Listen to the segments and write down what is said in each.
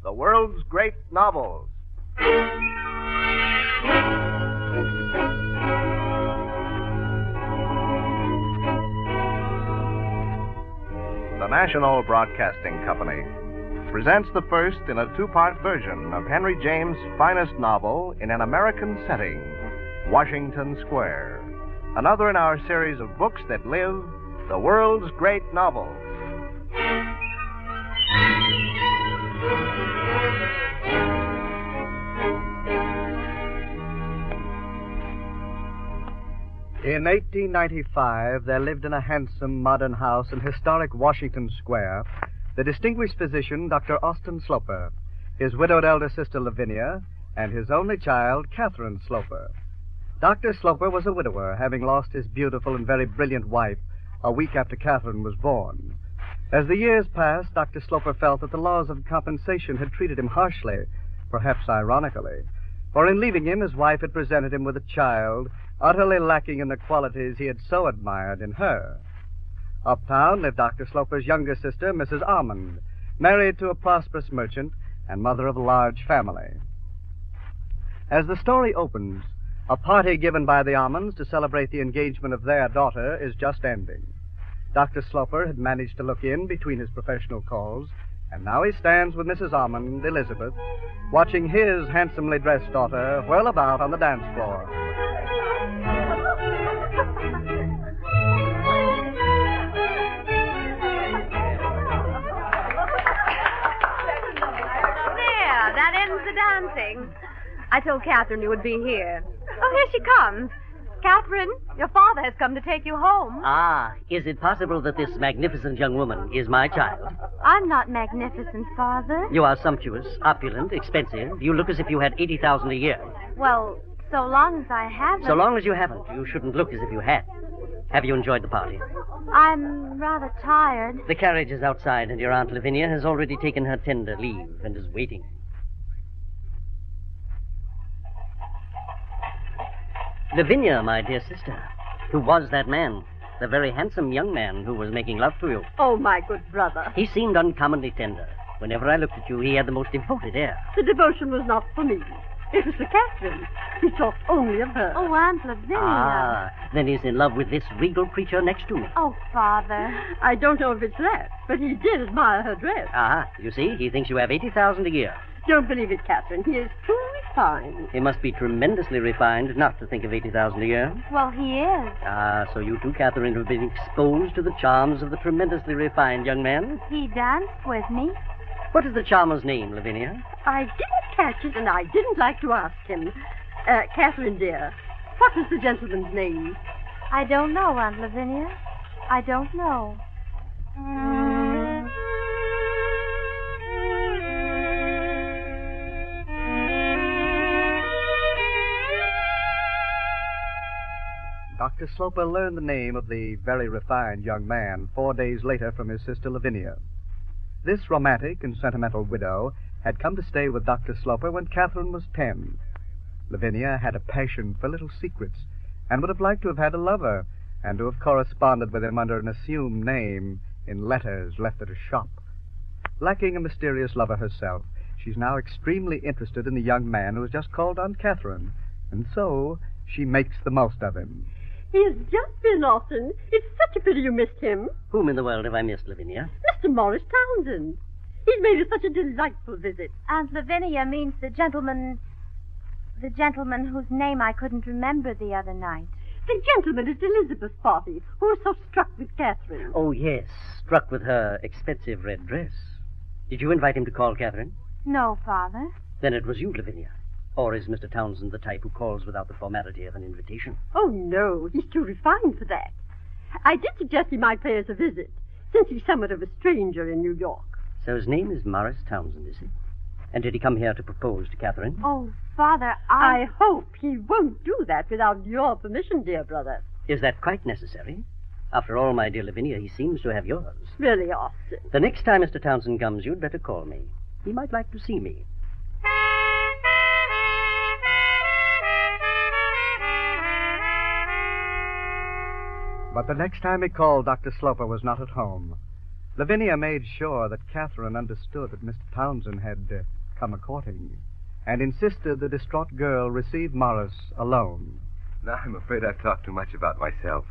the world's great novels. The National Broadcasting Company presents the first in a two-part version of Henry James' finest novel in an American setting, Washington Square. Another in our series of books that live, the world's great novels. In 1895, there lived in a handsome, modern house in historic Washington Square the distinguished physician, Dr. Austin Sloper, his widowed elder sister, Lavinia, and his only child, Catherine Sloper. Dr. Sloper was a widower, having lost his beautiful and very brilliant wife a week after Catherine was born. As the years passed, Dr. Sloper felt that the laws of compensation had treated him harshly, perhaps ironically, for in leaving him, his wife had presented him with a child utterly lacking in the qualities he had so admired in her. Uptown lived Dr. Sloper's younger sister, Mrs. Almond, married to a prosperous merchant and mother of a large family. As the story opens, a party given by the Almonds to celebrate the engagement of their daughter is just ending. Dr. Sloper had managed to look in between his professional calls, and now he stands with Mrs. Almond, Elizabeth, watching his handsomely dressed daughter whirl about on the dance floor. That ends the dancing. I told Catherine you would be here. Oh, here she comes. Catherine, your father has come to take you home. Ah, is it possible that this magnificent young woman is my child? I'm not magnificent, Father. You are sumptuous, opulent, expensive. You look as if you had $80,000 a year. Well, so long as I haven't. So long as you haven't, you shouldn't look as if you had. Have you enjoyed the party? I'm rather tired. The carriage is outside, and your Aunt Lavinia has already taken her tender leave and is waiting. Lavinia, my dear sister, who was that man? The very handsome young man who was making love to you. Oh, my good brother. He seemed uncommonly tender. Whenever I looked at you, he had the most devoted air. The devotion was not for me. It was for Catherine. He talked only of her. Oh, Aunt Lavinia. Ah, then he's in love with this regal creature next to me. Oh, Father. I don't know if it's that, but he did admire her dress. Ah, you see, he thinks you have $80,000 a year. Don't believe it, Catherine. He is too refined. He must be tremendously refined not to think of $80,000 a year. Well, he is. Ah, so you too, Catherine, have been exposed to the charms of the tremendously refined young man? He danced with me. What is the charmer's name, Lavinia? I didn't catch it, and I didn't like to ask him. Catherine, dear, what was the gentleman's name? I don't know, Aunt Lavinia. I don't know. Dr. Sloper learned the name of the very refined young man 4 days later from his sister Lavinia. This romantic and sentimental widow had come to stay with Dr. Sloper when Catherine was 10. Lavinia had a passion for little secrets and would have liked to have had a lover and to have corresponded with him under an assumed name in letters left at a shop. Lacking a mysterious lover herself, she's now extremely interested in the young man who has just called on Catherine, and so she makes the most of him. He has just been, Austin. It's such a pity you missed him. Whom in the world have I missed, Lavinia? Mr. Morris Townsend. He's made us such a delightful visit. Aunt Lavinia means the gentleman whose name I couldn't remember the other night. The gentleman at Elizabeth's party who was so struck with Catherine. Oh, yes, struck with her expensive red dress. Did you invite him to call, Catherine? No, Father. Then it was you, Lavinia. Or is Mr. Townsend the type who calls without the formality of an invitation? Oh, no, he's too refined for that. I did suggest he might pay us a visit, since he's somewhat of a stranger in New York. So his name is Morris Townsend, is he? And did he come here to propose to Catherine? Oh, Father, I hope he won't do that without your permission, dear brother. Is that quite necessary? After all, my dear Lavinia, he seems to have yours. Really, Austin. The next time Mr. Townsend comes, you'd better call me. He might like to see me. But the next time he called, Dr. Sloper was not at home. Lavinia made sure that Catherine understood that Mr. Townsend had come a-courting, and insisted the distraught girl receive Morris alone. Now, I'm afraid I've talked too much about myself.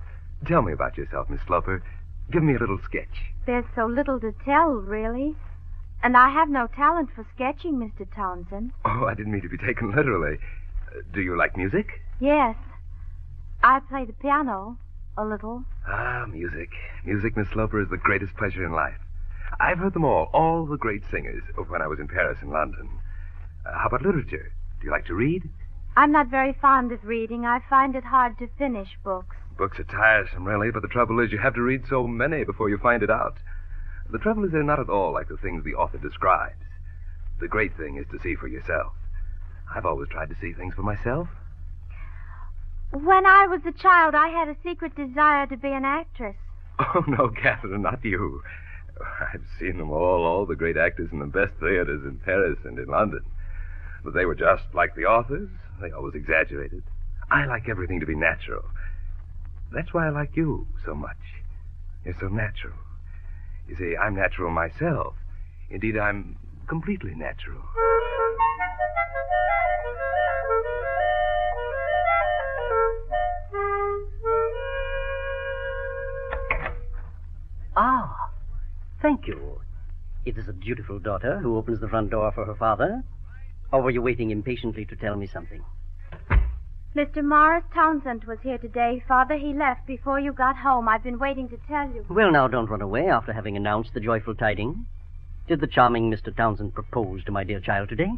Tell me about yourself, Miss Sloper. Give me a little sketch. There's so little to tell, really. And I have no talent for sketching, Mr. Townsend. Oh, I didn't mean to be taken literally. Do you like music? Yes. I play the piano a little. Ah, music. Music, Miss Sloper, is the greatest pleasure in life. I've heard them all the great singers, when I was in Paris and London. How about literature? Do you like to read? I'm not very fond of reading. I find it hard to finish books. Books are tiresome, really, but the trouble is you have to read so many before you find it out. The trouble is they're not at all like the things the author describes. The great thing is to see for yourself. I've always tried to see things for myself. When I was a child, I had a secret desire to be an actress. Oh, no, Catherine, not you. I've seen them all the great actors in the best theaters in Paris and in London. But they were just like the authors. They always exaggerated. I like everything to be natural. That's why I like you so much. You're so natural. You see, I'm natural myself. Indeed, I'm completely natural. Ah, thank you. It is a dutiful daughter who opens the front door for her father. Or were you waiting impatiently to tell me something? Mr. Morris Townsend was here today. Father, he left before you got home. I've been waiting to tell you. Well, now, don't run away after having announced the joyful tidings. Did the charming Mr. Townsend propose to my dear child today?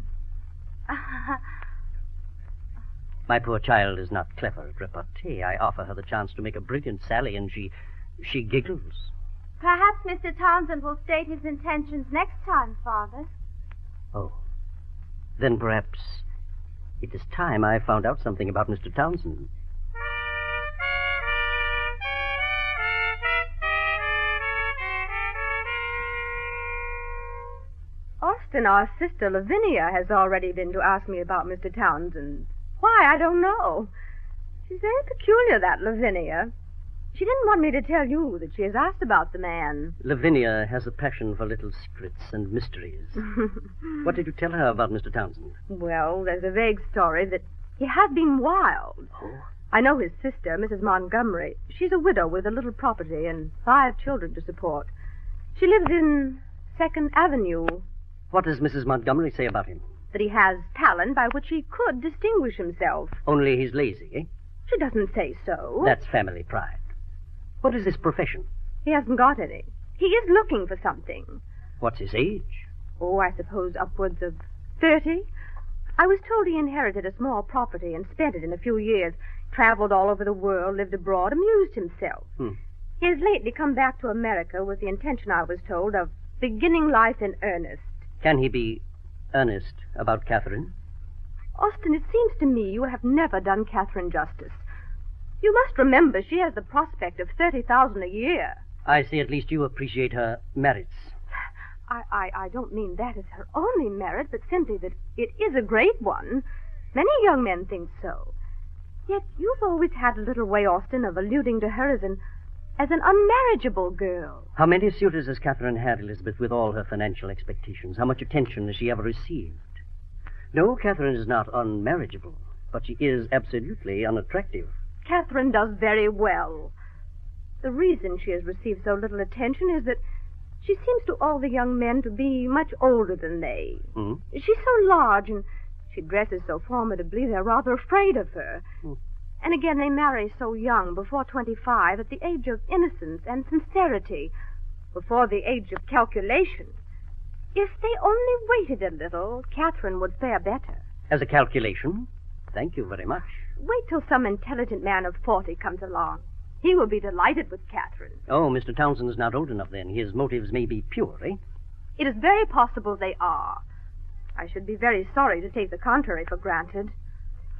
My poor child is not clever at repartee. I offer her the chance to make a brilliant sally, and she giggles. Perhaps Mr. Townsend will state his intentions next time, Father. Oh. Then perhaps it is time I found out something about Mr. Townsend. Austen, our sister Lavinia, has already been to ask me about Mr. Townsend. Why, I don't know. She's very peculiar, that Lavinia. She didn't want me to tell you that she has asked about the man. Lavinia has a passion for little secrets and mysteries. What did you tell her about Mr. Townsend? Well, there's a vague story that he has been wild. Oh. I know his sister, Mrs. Montgomery. She's a widow with a little property and 5 children to support. She lives in 2nd Avenue. What does Mrs. Montgomery say about him? That he has talent by which he could distinguish himself. Only he's lazy, eh? She doesn't say so. That's family pride. What is his profession? He hasn't got any. He is looking for something. What's his age? Oh, I suppose upwards of 30. I was told he inherited a small property and spent it in a few years. Traveled all over the world, lived abroad, amused himself. He has lately come back to America with the intention, I was told, of beginning life in earnest. Can he be earnest about Catherine? Austen, it seems to me you have never done Catherine justice. You must remember she has the prospect of $30,000 a year. I see at least you appreciate her merits. I don't mean that as her only merit, but simply that it is a great one. Many young men think so. Yet you've always had a little way, Austen, of alluding to her as an unmarriageable girl. How many suitors has Catherine had, Elizabeth, with all her financial expectations? How much attention has she ever received? No, Catherine is not unmarriageable, but she is absolutely unattractive. Catherine does very well. The reason she has received so little attention is that she seems to all the young men to be much older than they. She's so large and she dresses so formidably they're rather afraid of her. And again, they marry so young, before 25, at the age of innocence and sincerity, before the age of calculation. If they only waited a little, Catherine would fare better. As a calculation? Thank you very much. Wait till some intelligent man of 40 comes along. He will be delighted with Catherine. Oh, Mr. Townsend is not old enough then. His motives may be pure, eh? It is very possible they are. I should be very sorry to take the contrary for granted.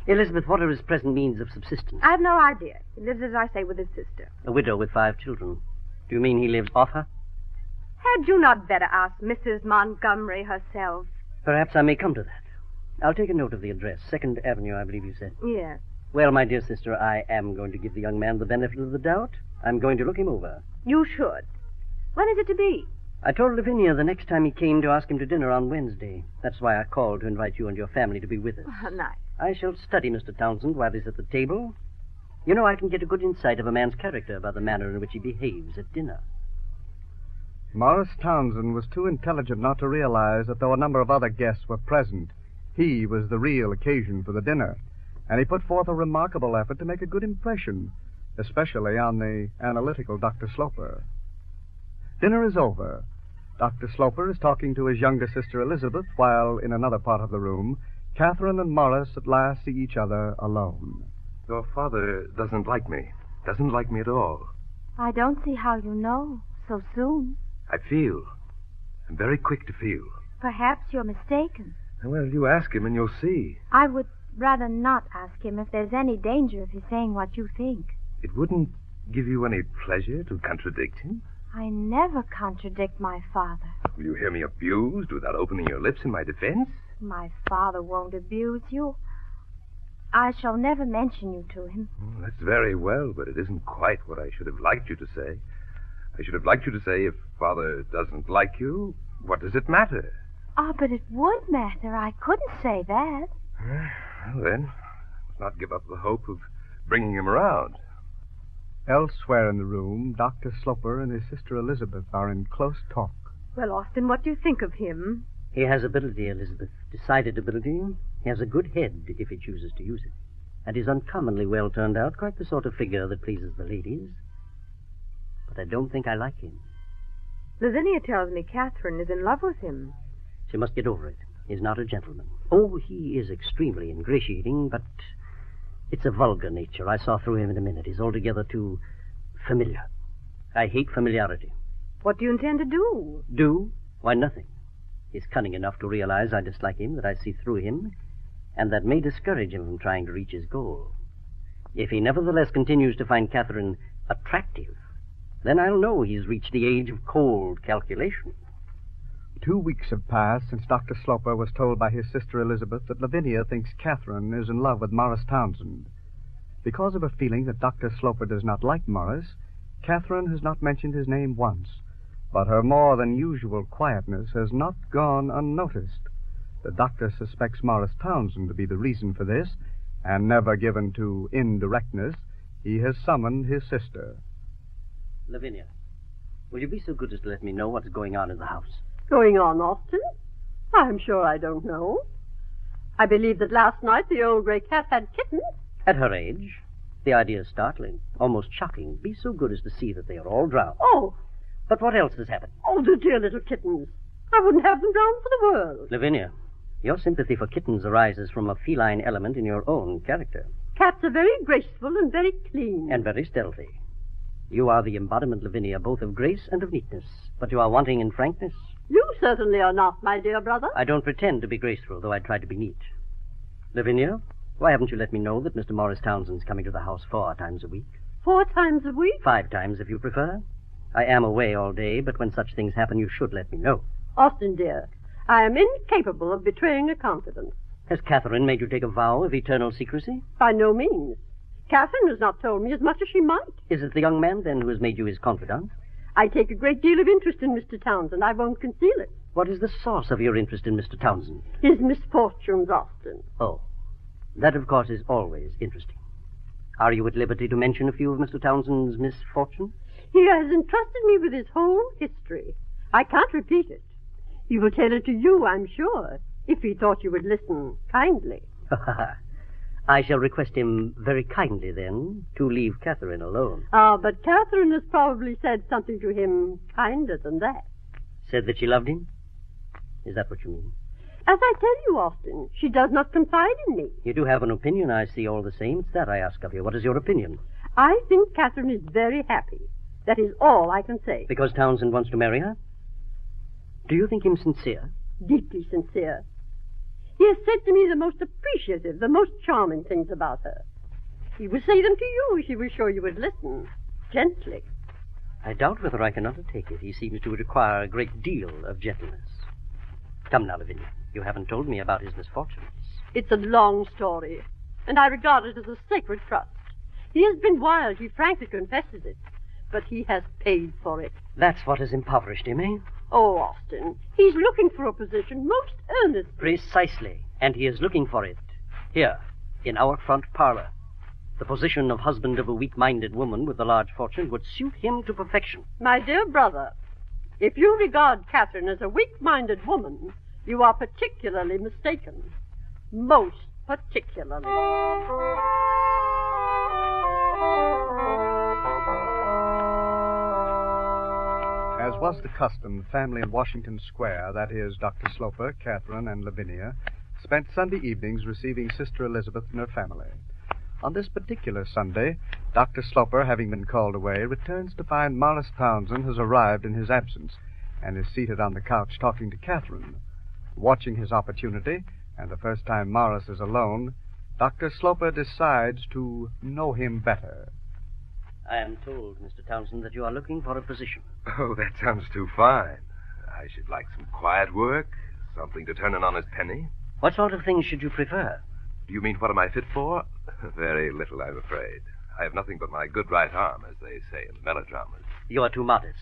Elizabeth, what are his present means of subsistence? I have no idea. He lives, as I say, with his sister. A widow with 5 children. Do you mean he lives off her? Had you not better ask Mrs. Montgomery herself? Perhaps I may come to that. I'll take a note of the address. 2nd Avenue, I believe you said. Yes. Well, my dear sister, I am going to give the young man the benefit of the doubt. I'm going to look him over. You should. When is it to be? I told Lavinia the next time he came to ask him to dinner on Wednesday. That's why I called to invite you and your family to be with us. Oh, nice. I shall study Mr. Townsend while he's at the table. You know, I can get a good insight of a man's character by the manner in which he behaves at dinner. Morris Townsend was too intelligent not to realize that though a number of other guests were present, he was the real occasion for the dinner, and he put forth a remarkable effort to make a good impression, especially on the analytical Dr. Sloper. Dinner is over. Dr. Sloper is talking to his younger sister Elizabeth, while in another part of the room, Catherine and Morris at last see each other alone. Your father doesn't like me. Doesn't like me at all. I don't see how you know so soon. I feel. I'm very quick to feel. Perhaps you're mistaken. Well, you ask him and you'll see. I would rather not ask him if there's any danger of his saying what you think. It wouldn't give you any pleasure to contradict him? I never contradict my father. Will you hear me abused without opening your lips in my defense? My father won't abuse you. I shall never mention you to him. Oh, that's very well, but it isn't quite what I should have liked you to say. I should have liked you to say, if Father doesn't like you, what does it matter? Ah, but it would matter. I couldn't say that. Well, then, I must not give up the hope of bringing him around. Elsewhere in the room, Dr. Sloper and his sister Elizabeth are in close talk. Well, Austin, what do you think of him? He has ability, Elizabeth. Decided ability. He has a good head, if he chooses to use it. And he's uncommonly well turned out, quite the sort of figure that pleases the ladies. But I don't think I like him. Lavinia tells me Catherine is in love with him. She must get over it. He's not a gentleman. Oh, he is extremely ingratiating, but it's a vulgar nature. I saw through him in a minute. He's altogether too familiar. I hate familiarity. What do you intend to do? Do? Why, nothing. He's cunning enough to realize I dislike him, that I see through him, and that may discourage him from trying to reach his goal. If he nevertheless continues to find Catherine attractive, then I'll know he's reached the age of cold calculation. 2 weeks have passed since Dr. Sloper was told by his sister Elizabeth that Lavinia thinks Catherine is in love with Morris Townsend. Because of a feeling that Dr. Sloper does not like Morris, Catherine has not mentioned his name once, but her more than usual quietness has not gone unnoticed. The doctor suspects Morris Townsend to be the reason for this, and never given to indirectness, he has summoned his sister. Lavinia, will you be so good as to let me know what's going on in the house? Going on, Austin? I'm sure I don't know. I believe that last night the old gray cat had kittens. At her age, the idea is startling, almost shocking. Be so good as to see that they are all drowned. Oh. But what else has happened? Oh, the dear little kittens. I wouldn't have them drowned for the world. Lavinia, your sympathy for kittens arises from a feline element in your own character. Cats are very graceful and very clean. And very stealthy. You are the embodiment, Lavinia, both of grace and of neatness. But you are wanting in frankness. You certainly are not, my dear brother. I don't pretend to be graceful, though I try to be neat. Lavinia, why haven't you let me know that Mr. Morris Townsend's coming to the house 4 times a week? 4 times a week? 5 times, if you prefer. I am away all day, but when such things happen, you should let me know. Austin, dear, I am incapable of betraying a confidence. Has Catherine made you take a vow of eternal secrecy? By no means. Catherine has not told me as much as she might. Is it the young man, then, who has made you his confidant? I take a great deal of interest in Mr. Townsend. I won't conceal it. What is the source of your interest in Mr. Townsend? His misfortunes, Austin. Oh, that, of course, is always interesting. Are you at liberty to mention a few of Mr. Townsend's misfortunes? He has entrusted me with his whole history. I can't repeat it. He will tell it to you, I'm sure, if he thought you would listen kindly. I shall request him very kindly, then, to leave Catherine alone. Ah, but Catherine has probably said something to him kinder than that. Said that she loved him? Is that what you mean? As I tell you, Austin, she does not confide in me. You do have an opinion, I see, all the same. It's that I ask of you. What is your opinion? I think Catherine is very happy. That is all I can say. Because Townsend wants to marry her? Do you think him sincere? Deeply sincere. He has said to me the most appreciative, the most charming things about her. He will say them to you if he was sure you would listen. Gently. I doubt whether I can undertake it. He seems to require a great deal of gentleness. Come now, Lavinia. You haven't told me about his misfortunes. It's a long story, and I regard it as a sacred trust. He has been wild. He frankly confesses it. But he has paid for it. That's what has impoverished him, eh? Oh, Austen, he's looking for a position most earnestly. Precisely. And he is looking for it. Here, in our front parlor. The position of husband of a weak-minded woman with a large fortune would suit him to perfection. My dear brother, if you regard Catherine as a weak-minded woman, you are particularly mistaken. Most particularly. As was the custom, the family in Washington Square, that is, Dr. Sloper, Catherine, and Lavinia, spent Sunday evenings receiving Sister Elizabeth and her family. On this particular Sunday, Dr. Sloper, having been called away, returns to find Morris Townsend has arrived in his absence and is seated on the couch talking to Catherine. Watching his opportunity, and the first time Morris is alone, Dr. Sloper decides to know him better. I am told, Mr. Townsend, that you are looking for a position. Oh, that sounds too fine. I should like some quiet work, something to turn an honest penny. What sort of things should you prefer? Do you mean what am I fit for? Very little, I'm afraid. I have nothing but my good right arm, as they say in melodramas. You are too modest.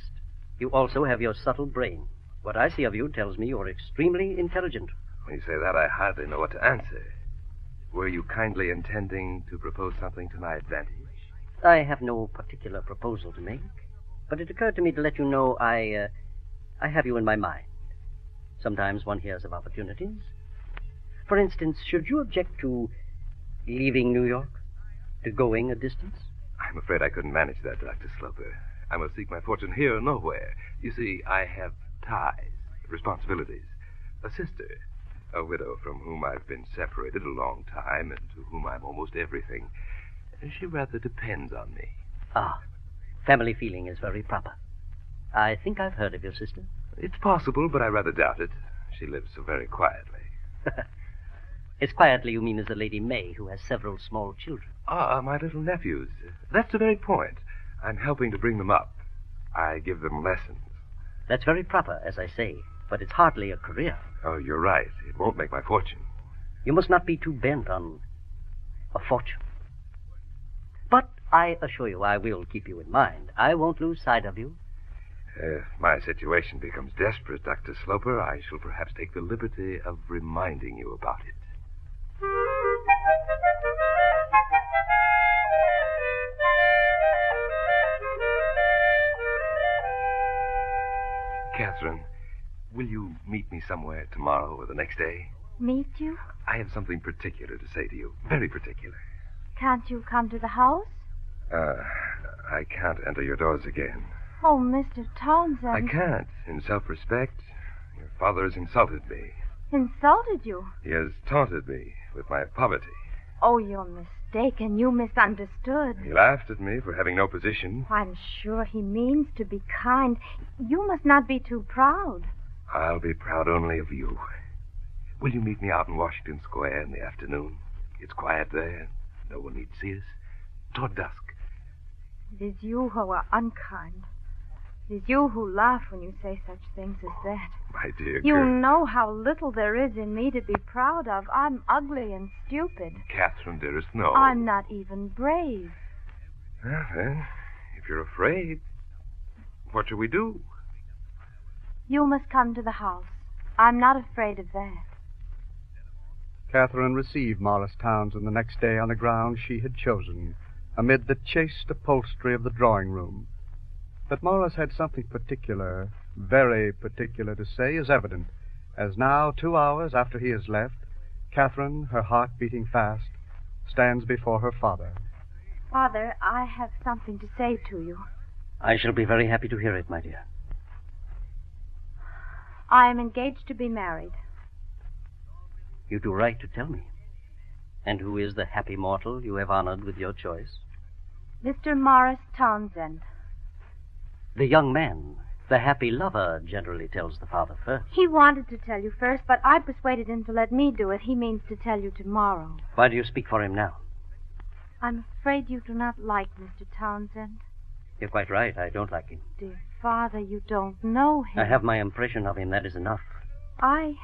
You also have your subtle brain. What I see of you tells me you are extremely intelligent. When you say that, I hardly know what to answer. Were you kindly intending to propose something to my advantage? I have no particular proposal to make, but it occurred to me to let you know I have you in my mind. Sometimes one hears of opportunities. For instance, should you object to leaving New York? To going a distance? I'm afraid I couldn't manage that, Dr. Sloper. I must seek my fortune here or nowhere. You see, I have ties, responsibilities. A sister, a widow from whom I've been separated a long time and to whom I'm almost everything. She rather depends on me. Ah, family feeling is very proper. I think I've heard of your sister. It's possible, but I rather doubt it. She lives so very quietly. As quietly you mean as the Lady May, who has several small children. Ah, my little nephews. That's the very point. I'm helping to bring them up. I give them lessons. That's very proper, as I say, but it's hardly a career. Oh, you're right. It won't make my fortune. You must not be too bent on a fortune. But I assure you I will keep you in mind. I won't lose sight of you. If my situation becomes desperate, Dr. Sloper, I shall perhaps take the liberty of reminding you about it. Catherine, will you meet me somewhere tomorrow or the next day? Meet you? I have something particular to say to you. Very particular. Can't you come to the house? I can't enter your doors again. Oh, Mr. Townsend. I can't. In self-respect, your father has insulted me. Insulted you? He has taunted me with my poverty. Oh, you're mistaken. You misunderstood. He laughed at me for having no position. I'm sure he means to be kind. You must not be too proud. I'll be proud only of you. Will you meet me out in Washington Square in the afternoon? It's quiet there. No one need see us. Toward dusk. It is you who are unkind. It is you who laugh when you say such things as that. My dear You girl. know how little there is in me to be proud of. I'm ugly and stupid. Catherine, dearest, no. I'm not even brave. Well, then, if you're afraid, what shall we do? You must come to the house. I'm not afraid of that. Catherine received Morris Townsend the next day on the ground she had chosen, amid the chaste upholstery of the drawing room. That Morris had something particular, very particular to say is evident, as now, 2 hours after he has left, Catherine, her heart beating fast, stands before her father. Father, I have something to say to you. I shall be very happy to hear it, my dear. I am engaged to be married. You do right to tell me. And who is the happy mortal you have honored with your choice? Mr. Morris Townsend. The young man, the happy lover, generally tells the father first. He wanted to tell you first, but I persuaded him to let me do it. He means to tell you tomorrow. Why do you speak for him now? I'm afraid you do not like Mr. Townsend. You're quite right. I don't like him. Dear Father, you don't know him. I have my impression of him. That is enough. I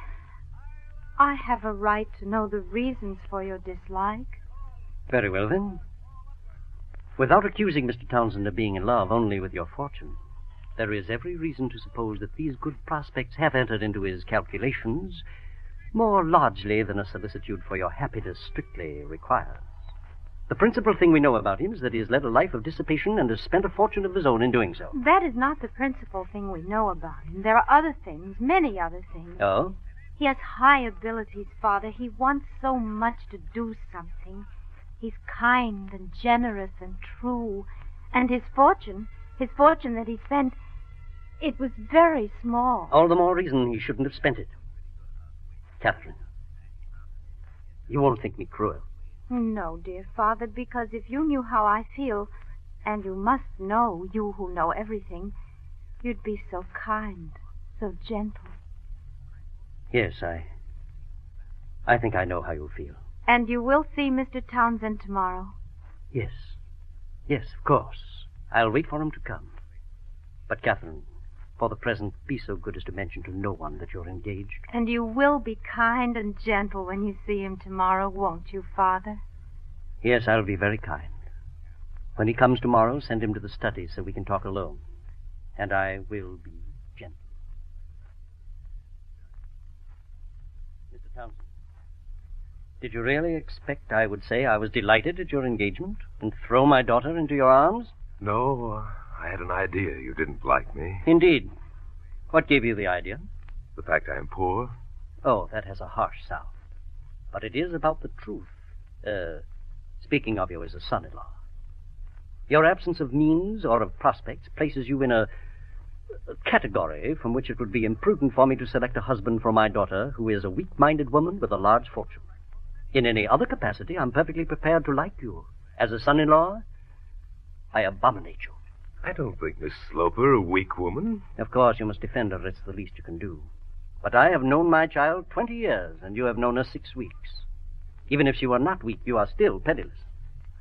have a right to know the reasons for your dislike. Very well, then. Without accusing Mr. Townsend of being in love only with your fortune, there is every reason to suppose that these good prospects have entered into his calculations more largely than a solicitude for your happiness strictly requires. The principal thing we know about him is that he has led a life of dissipation and has spent a fortune of his own in doing so. That is not the principal thing we know about him. There are other things, many other things. Oh? He has high abilities, Father. He wants so much to do something. He's kind and generous and true. And his fortune that he spent, it was very small. All the more reason he shouldn't have spent it. Catherine, you won't think me cruel. No, dear Father, because if you knew how I feel, and you must know, you who know everything, you'd be so kind, so gentle. Yes, I think I know how you feel. And you will see Mr. Townsend tomorrow? Yes, of course. I'll wait for him to come. But, Catherine, for the present, be so good as to mention to no one that you're engaged. And you will be kind and gentle when you see him tomorrow, won't you, Father? Yes, I'll be very kind. When he comes tomorrow, send him to the study so we can talk alone. And I will be gentle. Mr. Townsend, did you really expect I would say I was delighted at your engagement and throw my daughter into your arms? No, I had an idea you didn't like me. Indeed. What gave you the idea? The fact I am poor. Oh, that has a harsh sound. But it is about the truth. Speaking of you as a son-in-law. Your absence of means or of prospects places you in a category from which it would be imprudent for me to select a husband for my daughter who is a weak-minded woman with a large fortune. In any other capacity, I'm perfectly prepared to like you. As a son-in-law, I abominate you. I don't think Miss Sloper a weak woman. Of course, you must defend her. It's the least you can do. But I have known my child 20 years, and you have known her 6 weeks. Even if she were not weak, you are still penniless.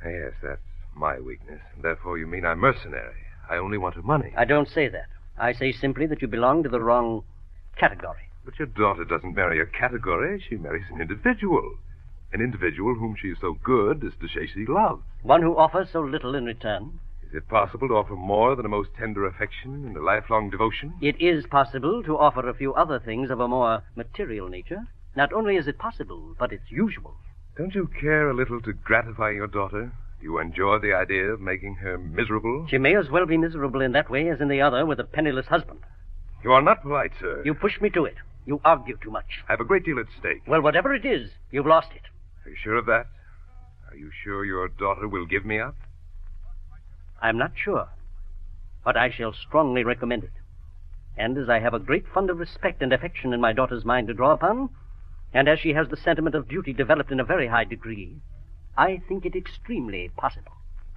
Yes, that's my weakness. Therefore, you mean I'm mercenary. I only want her money. I don't say that. I say simply that you belong to the wrong category. But your daughter doesn't marry a category. She marries an individual. An individual whom she is so good as to say she loves. One who offers so little in return. Is it possible to offer more than a most tender affection and a lifelong devotion? It is possible to offer a few other things of a more material nature. Not only is it possible, but it's usual. Don't you care a little to gratify your daughter? Do you enjoy the idea of making her miserable? She may as well be miserable in that way as in the other with a penniless husband. You are not polite, sir. You push me to it. You argue too much. I have a great deal at stake. Well, whatever it is, you've lost it. Are you sure of that? Are you sure your daughter will give me up? I'm not sure, but I shall strongly recommend it. And as I have a great fund of respect and affection in my daughter's mind to draw upon, and as she has the sentiment of duty developed in a very high degree, I think it extremely possible.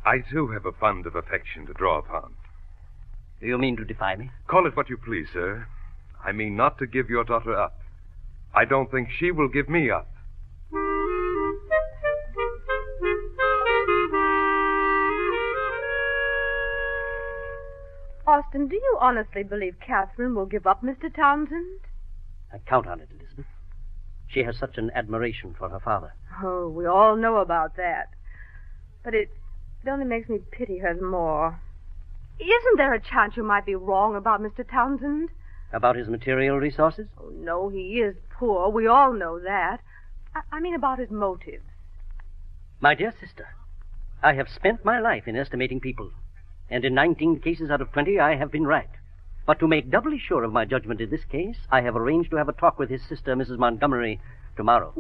I, too, have a fund of affection to draw upon. Do you mean to defy me? Call it what you please, sir. I mean not to give your daughter up. I don't think she will give me up. Austin, do you honestly believe Catherine will give up Mr. Townsend? I count on it, Elizabeth. She has such an admiration for her father. Oh, we all know about that. But it only makes me pity her the more. Isn't there a chance you might be wrong about Mr. Townsend? About his material resources? Oh, no, he is poor. We all know that. I mean about his motives. My dear sister, I have spent my life in estimating people. And in 19 cases out of 20, I have been right. But to make doubly sure of my judgment in this case, I have arranged to have a talk with his sister, Mrs. Montgomery, tomorrow.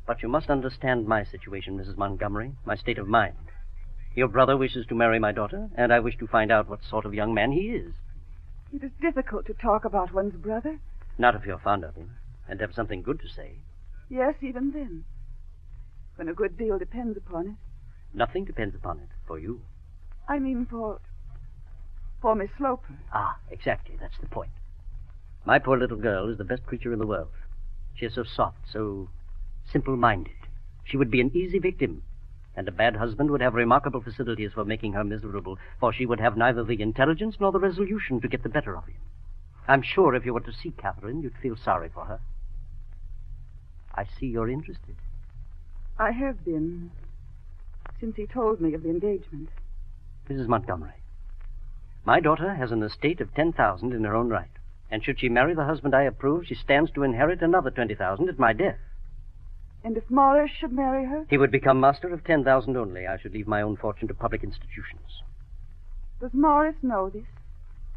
But you must understand my situation, Mrs. Montgomery, my state of mind. Your brother wishes to marry my daughter, and I wish to find out what sort of young man he is. It is difficult to talk about one's brother. Not if you're fond of him, and have something good to say. Yes, even then. When a good deal depends upon it. Nothing depends upon it, for you. I mean for Miss Sloper. Ah, exactly, that's the point. My poor little girl is the best creature in the world. She is so soft, so simple-minded. She would be an easy victim, and a bad husband would have remarkable facilities for making her miserable, for she would have neither the intelligence nor the resolution to get the better of him. I'm sure if you were to see Catherine, you'd feel sorry for her. I see you're interested. I have been, since he told me of the engagement. Mrs. Montgomery, my daughter has an estate of 10,000 in her own right. And should she marry the husband I approve, she stands to inherit another 20,000 at my death. And if Morris should marry her? He would become master of 10,000 only. I should leave my own fortune to public institutions. Does Morris know this?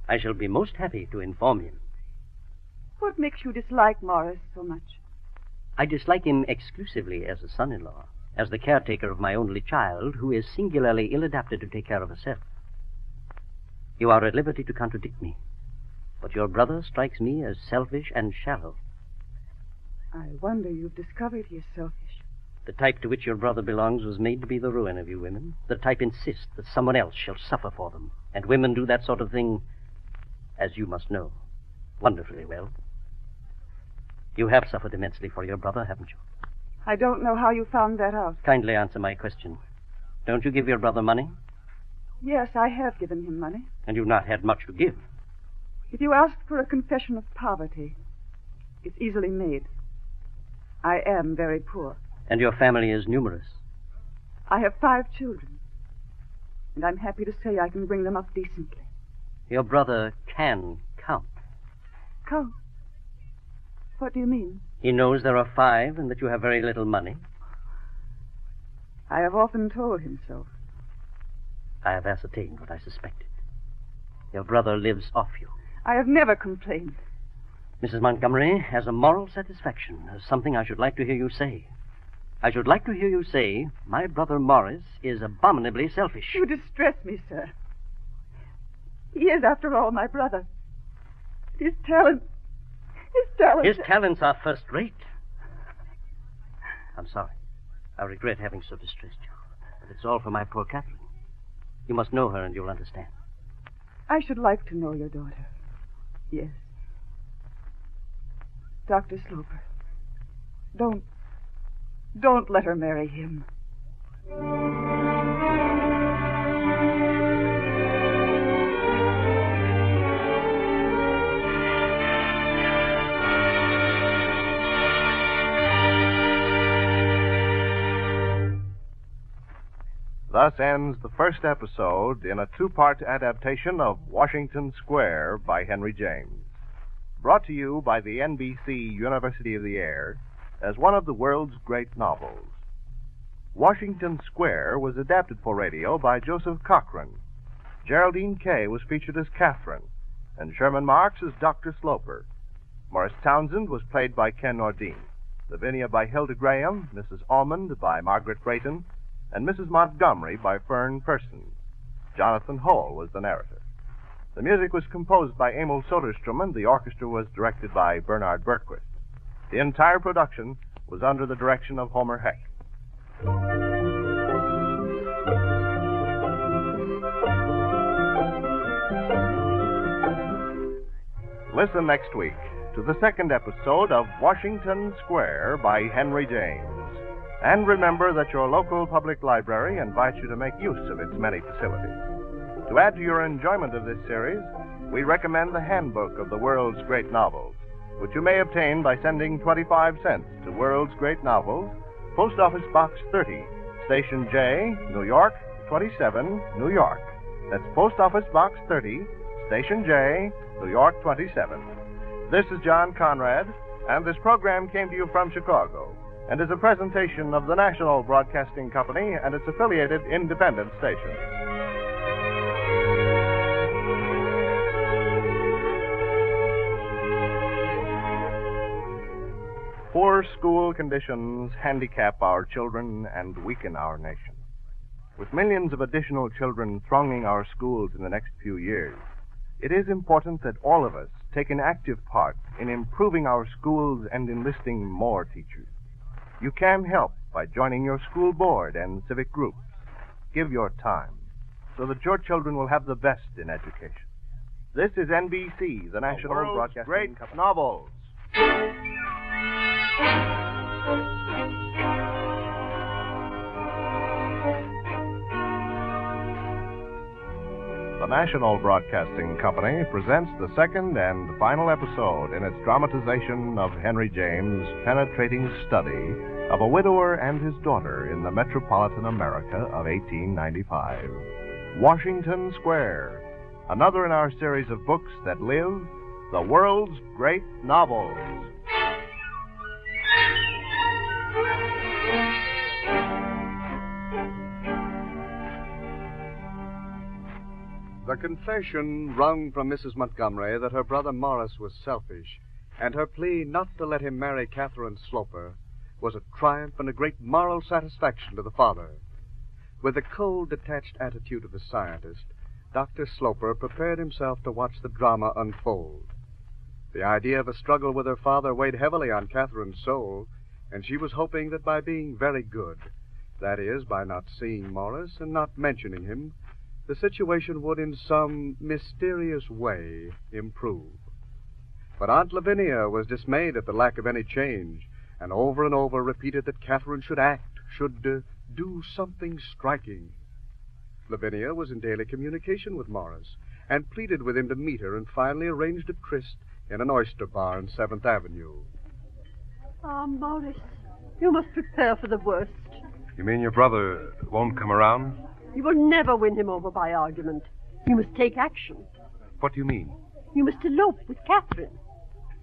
I shall be most happy to inform him. What makes you dislike Morris so much? I dislike him exclusively as a son-in-law, as the caretaker of my only child, who is singularly ill-adapted to take care of herself. You are at liberty to contradict me, but your brother strikes me as selfish and shallow. I wonder you've discovered he is selfish. The type to which your brother belongs was made to be the ruin of you women. The type insists that someone else shall suffer for them, and women do that sort of thing, as you must know, wonderfully well. You have suffered immensely for your brother, haven't you? I don't know how you found that out. Kindly answer my question. Don't you give your brother money? Yes, I have given him money. And you've not had much to give. If you ask for a confession of poverty, it's easily made. I am very poor. And your family is numerous. I have 5 children, and I'm happy to say I can bring them up decently. Your brother can count. Count? What do you mean? He knows there are 5 and that you have very little money. I have often told him so. I have ascertained what I suspected. Your brother lives off you. I have never complained. Mrs. Montgomery, as a moral satisfaction, there's something I should like to hear you say. I should like to hear you say, my brother Morris is abominably selfish. You distress me, sir. He is, after all, my brother. His talents are first rate. I'm sorry. I regret having so distressed you. But it's all for my poor Catherine. You must know her and you'll understand. I should like to know your daughter. Yes. Dr. Sloper, don't let her marry him. Thus ends the first episode in a 2-part adaptation of Washington Square by Henry James. Brought to you by the NBC University of the Air as one of the world's great novels. Washington Square was adapted for radio by Joseph Cochran. Geraldine Kay was featured as Catherine, and Sherman Marks as Dr. Sloper. Morris Townsend was played by Ken Nordine, Lavinia by Hilda Graham, Mrs. Almond by Margaret Brayton, and Mrs. Montgomery by Fern Persons. Jonathan Hull was the narrator. The music was composed by Emil Soderstrom, and the orchestra was directed by Bernard Berquist. The entire production was under the direction of Homer Heck. Listen next week to the second episode of Washington Square by Henry James. And remember that your local public library invites you to make use of its many facilities. To add to your enjoyment of this series, we recommend the Handbook of the World's Great Novels, which you may obtain by sending 25 cents to World's Great Novels, Post Office Box 30, Station J, New York, 27, New York. That's Post Office Box 30, Station J, New York, 27. This is John Conrad, and this program came to you from Chicago and is a presentation of the National Broadcasting Company and its affiliated independent stations. Poor school conditions handicap our children and weaken our nation. With millions of additional children thronging our schools in the next few years, it is important that all of us take an active part in improving our schools and enlisting more teachers. You can help by joining your school board and civic groups. Give your time so that your children will have the best in education. This is NBC, the National Broadcasting Great Company. Novels. The National Broadcasting Company presents the second and final episode in its dramatization of Henry James' penetrating study of a widower and his daughter in the metropolitan America of 1895. Washington Square, another in our series of books that live, the world's great novels. The confession wrung from Mrs. Montgomery that her brother Morris was selfish, and her plea not to let him marry Catherine Sloper, was a triumph and a great moral satisfaction to the father. With the cold, detached attitude of the scientist, Dr. Sloper prepared himself to watch the drama unfold. The idea of a struggle with her father weighed heavily on Catherine's soul, and she was hoping that by being very good, that is, by not seeing Morris and not mentioning him, the situation would in some mysterious way improve. But Aunt Lavinia was dismayed at the lack of any change, and over repeated that Catherine should act, should do something striking. Lavinia was in daily communication with Morris, and pleaded with him to meet her, and finally arranged a tryst in an oyster bar on 7th Avenue. Ah, Morris, you must prepare for the worst. You mean your brother won't come around? You will never win him over by argument. You must take action. What do you mean? You must elope with Catherine.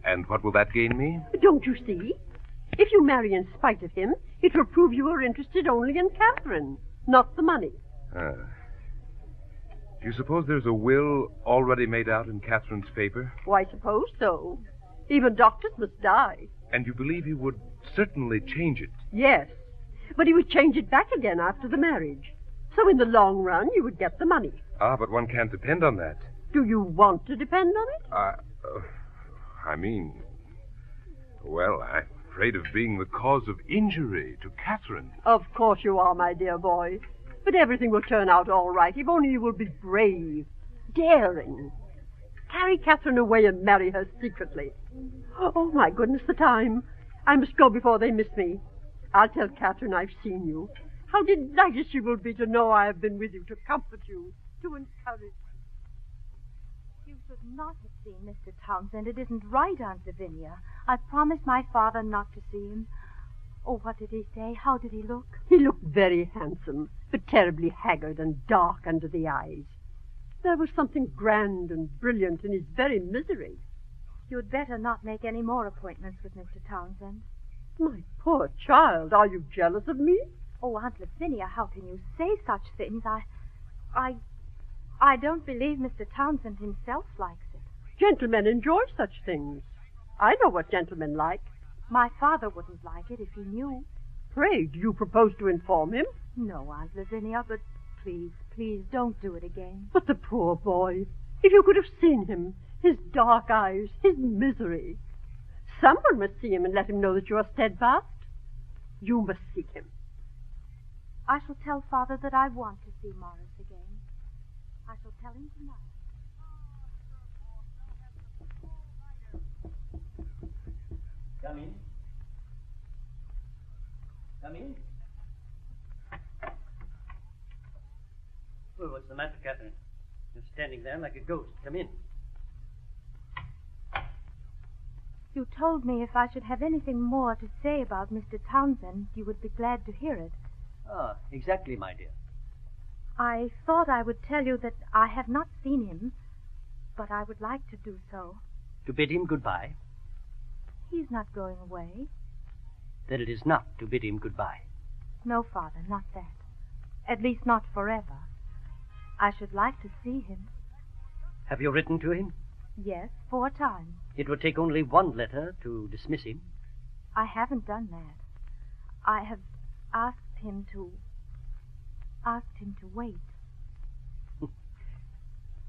And what will that gain me? Don't you see? If you marry in spite of him, it will prove you are interested only in Catherine, not the money. Do you suppose there's a will already made out in Catherine's favor? Oh, I suppose so. Even doctors must die. And you believe he would certainly change it? Yes, but he would change it back again after the marriage. So in the long run, you would get the money. Ah, but one can't depend on that. Do you want to depend on it? Well, I'm afraid of being the cause of injury to Catherine. Of course you are, my dear boy. But everything will turn out all right if only you will be brave, daring. Carry Catherine away and marry her secretly. Oh, my goodness, the time. I must go before they miss me. I'll tell Catherine I've seen you. How delighted she will be to know I have been with you to comfort you, to encourage you. You should not have seen Mr. Townsend. It isn't right, Aunt Lavinia. I promised my father not to see him. Oh, what did he say? How did he look? He looked very handsome, but terribly haggard and dark under the eyes. There was something grand and brilliant in his very misery. You'd better not make any more appointments with Mr. Townsend. My poor child, are you jealous of me? Oh, Aunt Lavinia, how can you say such things? I don't believe Mr. Townsend himself likes it. Gentlemen enjoy such things. I know what gentlemen like. My father wouldn't like it if he knew. Pray, do you propose to inform him? No, Aunt Lavinia, but please don't do it again. But the poor boy. If you could have seen him, his dark eyes, his misery. Someone must see him and let him know that you are steadfast. You must seek him. I shall tell Father that I want to see Morris again. I shall tell him tonight. Come in. Come in. Well, what's the matter, Catherine? You're standing there like a ghost. Come in. You told me if I should have anything more to say about Mr. Townsend, you would be glad to hear it. Ah, exactly, my dear. I thought I would tell you that I have not seen him, but I would like to do so. To bid him goodbye? He's not going away. Then it is not to bid him goodbye. No, Father, not that. At least not forever. I should like to see him. Have you written to him? Yes, 4 times. It would take only one letter to dismiss him. I haven't done that. I have asked him to wait.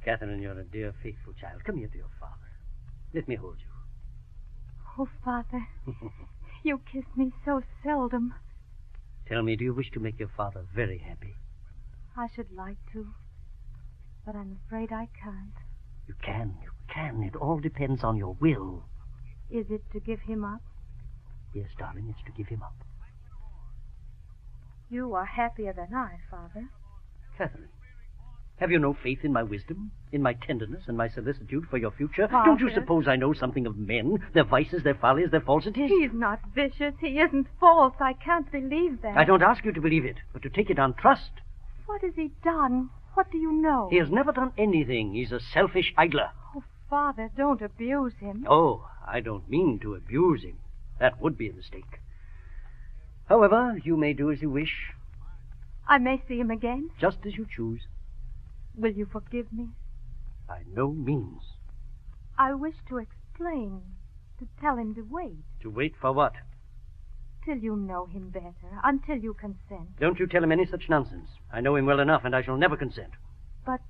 Catherine, you're a dear, faithful child. Come here to your father. Let me hold you. Oh, Father, you kiss me so seldom. Tell me, do you wish to make your father very happy? I should like to, but I'm afraid I can't. You can. It all depends on your will. Is it to give him up? Yes, darling, it's to give him up. You are happier than I, Father. Catherine, Have you no faith in my wisdom, in my tenderness, and my solicitude for your future? Father. Don't you suppose I know something of men, their vices, their follies, their falsities? He's not vicious. He isn't false. I can't believe that. I don't ask you to believe it, but to take it on trust. What has he done? What do you know? He has never done anything. He's a selfish idler. Oh, Father, don't abuse him. Oh, I don't mean to abuse him. That would be a mistake. However, you may do as you wish. I may see him again? Just as you choose. Will you forgive me? By no means. I wish to explain, to tell him to wait. To wait for what? Till you know him better, until you consent. Don't you tell him any such nonsense. I know him well enough, and I shall never consent. But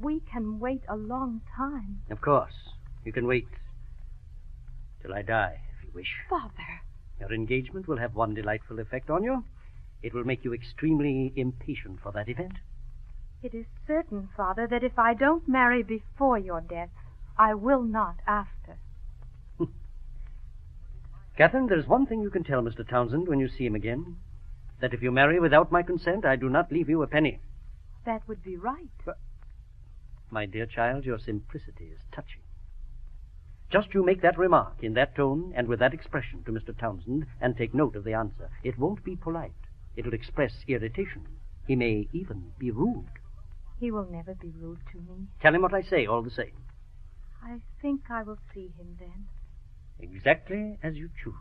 we can wait a long time. Of course. You can wait till I die, if you wish. Father. Your engagement will have one delightful effect on you. It will make you extremely impatient for that event. It is certain, Father, that if I don't marry before your death, I will not after. Catherine, there's one thing you can tell Mr. Townsend when you see him again. That if you marry without my consent, I do not leave you a penny. That would be right. But, my dear child, your simplicity is touching. Just you make that remark in that tone and with that expression to Mr. Townsend and take note of the answer. It won't be polite. It'll express irritation. He may even be rude. He will never be rude to me. Tell him what I say, all the same. I think I will see him then. Exactly as you choose.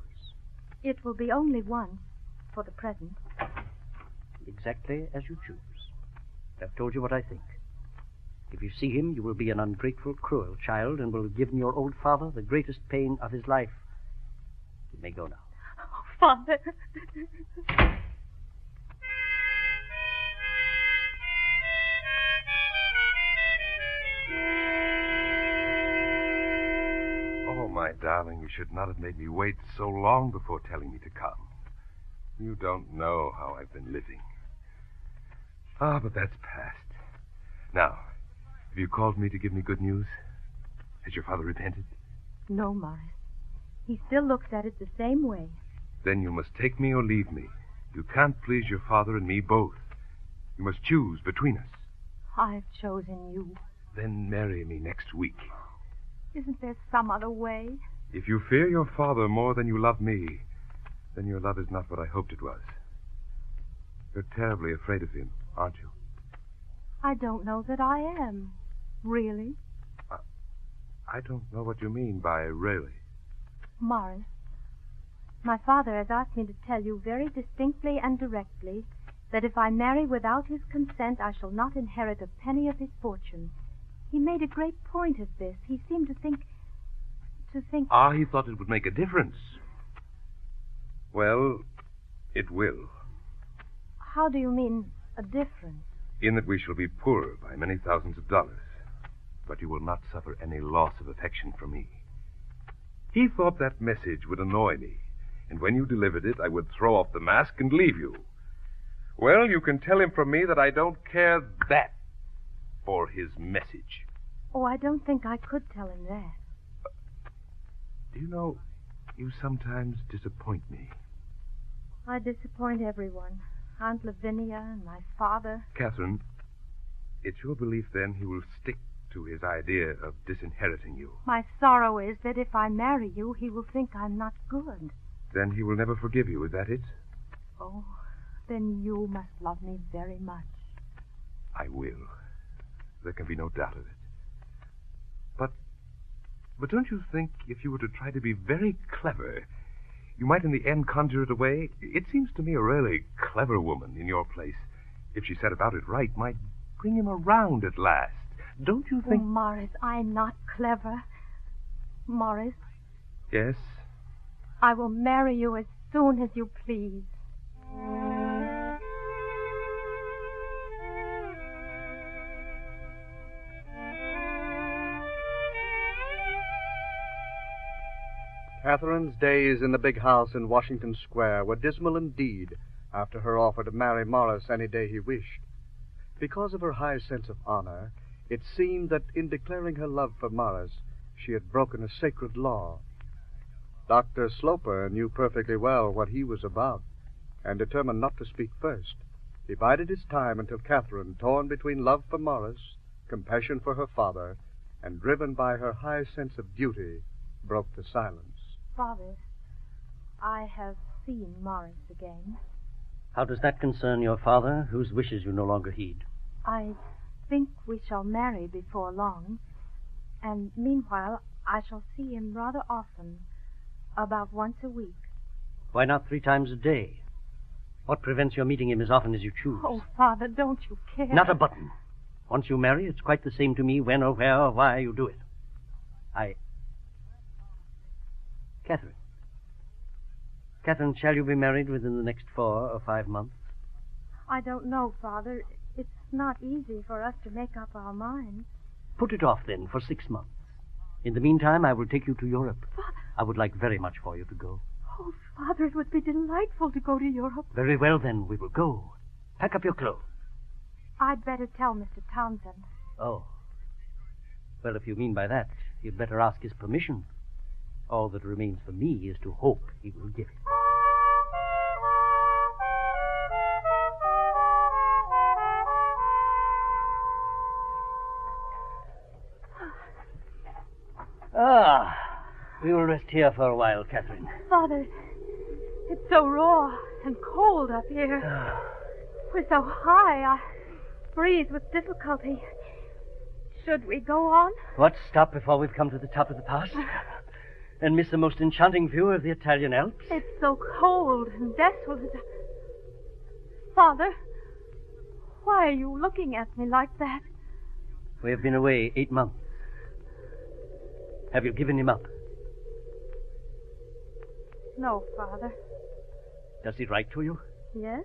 It will be only once, for the present. Exactly as you choose. I've told you what I think. If you see him, you will be an ungrateful, cruel child and will have given your old father the greatest pain of his life. You may go now. Oh, Father. Oh, my darling, you should not have made me wait so long before telling me to come. You don't know how I've been living. Ah, but that's past. Now, have you called me to give me good news? Has your father repented? No, Morris. He still looks at it the same way. Then you must take me or leave me. You can't please your father and me both. You must choose between us. I've chosen you. Then marry me next week. Isn't there some other way? If you fear your father more than you love me, then your love is not what I hoped it was. You're terribly afraid of him, aren't you? I don't know that I am. Really? I don't know what you mean by really. Morris, my father has asked me to tell you very distinctly and directly that if I marry without his consent, I shall not inherit a penny of his fortune. He made a great point of this. He seemed to think... Ah, he thought it would make a difference. Well, it will. How do you mean, a difference? In that we shall be poorer by many thousands of dollars. But you will not suffer any loss of affection from me. He thought that message would annoy me, and when you delivered it, I would throw off the mask and leave you. Well, you can tell him from me that I don't care that for his message. Oh, I don't think I could tell him that. Do you know, you sometimes disappoint me. I disappoint everyone. Aunt Lavinia and my father. Catherine, it's your belief, then, he will stick to his idea of disinheriting you. My sorrow is that if I marry you, he will think I'm not good. Then he will never forgive you, is that it? Oh, then you must love me very much. I will. There can be no doubt of it. But don't you think if you were to try to be very clever, you might in the end conjure it away? It seems to me a really clever woman in your place, if she set about it right, might bring him around at last. Don't you think... Oh, Morris, I'm not clever. Morris? Yes? I will marry you as soon as you please. Catherine's days in the big house in Washington Square were dismal indeed after her offer to marry Morris any day he wished. Because of her high sense of honor, it seemed that in declaring her love for Morris, she had broken a sacred law. Dr. Sloper knew perfectly well what he was about and determined not to speak first. He bided his time until Catherine, torn between love for Morris, compassion for her father, and driven by her high sense of duty, broke the silence. Father, I have seen Morris again. How does that concern your father, whose wishes you no longer heed? I think we shall marry before long, and meanwhile I shall see him rather often, about once a week. Why not 3 times a day? What prevents your meeting him as often as you choose? Oh, Father, don't you care? Not a button. Once you marry, it's quite the same to me when or where or why you do it. Catherine, shall you be married within the next 4 or 5 months? I don't know, Father. It's not easy for us to make up our minds. Put it off, then, for 6 months. In the meantime, I will take you to Europe. Father. I would like very much for you to go. Oh, Father, it would be delightful to go to Europe. Very well, then, we will go. Pack up your clothes. I'd better tell Mr. Townsend. Oh. Well, if you mean by that, you'd better ask his permission. All that remains for me is to hope he will give it. We will rest here for a while, Catherine. Father, it's so raw and cold up here. We're so high, I breathe with difficulty. Should we go on? What, stop before we've come to the top of the pass? And miss the most enchanting view of the Italian Alps? It's so cold and desolate. Father, why are you looking at me like that? We have been away 8 months. Have you given him up? No, Father. Does he write to you? Yes.